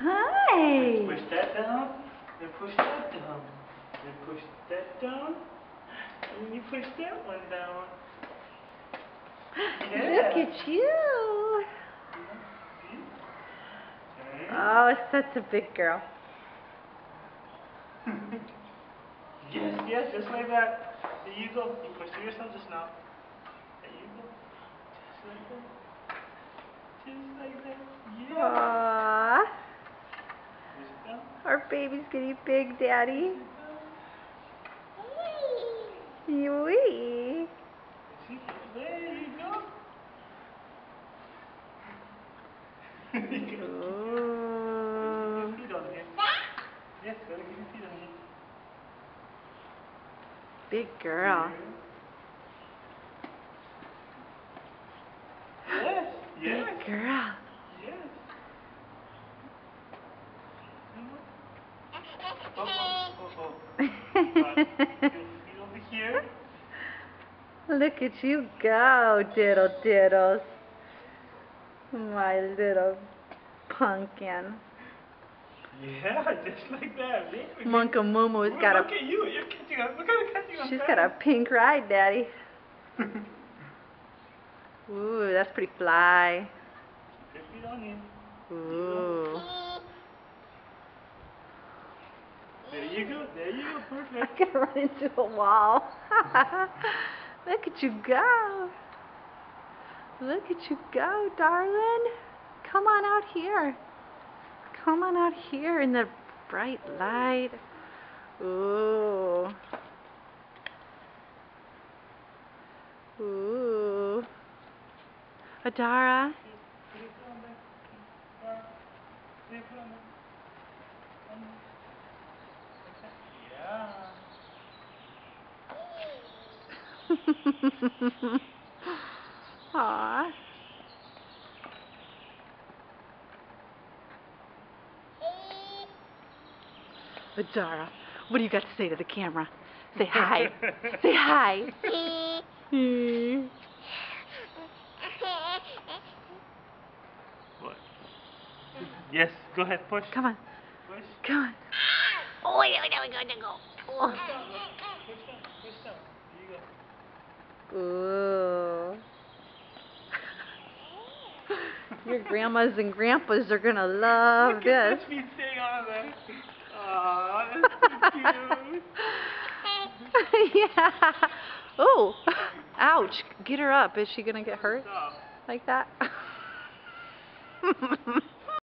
Hi. Push that down, then push that down, then push that down, and then you push that one down. Yeah. Look at you. Okay. Oh, such a big girl. Yes, yes, just like that. There you go. You pushed through yourself just now. There you go. Just like that. Just like that. Yeah. Aww. Push it down. Our baby's getting big, Daddy. Wee. There you go. Ooh. Feet on here. Yes, gotta get your feet on here. Big girl. Yes, yes. Big girl. Yes. Oh. Feet over here. Look at you go, diddle diddles. My little pumpkin. Yeah, just like that. Monka Momo's got Look at you. You're catching up. Look at her catching up. She's got a pink ride, Daddy. Ooh, that's pretty fly. Keep your feet on you. Ooh. There you go. There you go. Perfect. I'm gonna run into a wall. Look at you go. Look at you go, darling. Come on out here. Come on out here in the bright light. Ooh. Ooh. Adara. Aww. Adara, what do you got to say to the camera? Say hi. Say hi. What? Yes, go ahead, push. Come on. Push. Come on. Oh, there we go. Oh. Push down, look. Push down, push down. There you Ooh. Your grandmas and grandpas are gonna love Look this. at that sweet thing on there. Aw, that's so cute. Yeah. Oh, ouch. Get her up. Is she gonna get hurt Stop. like that?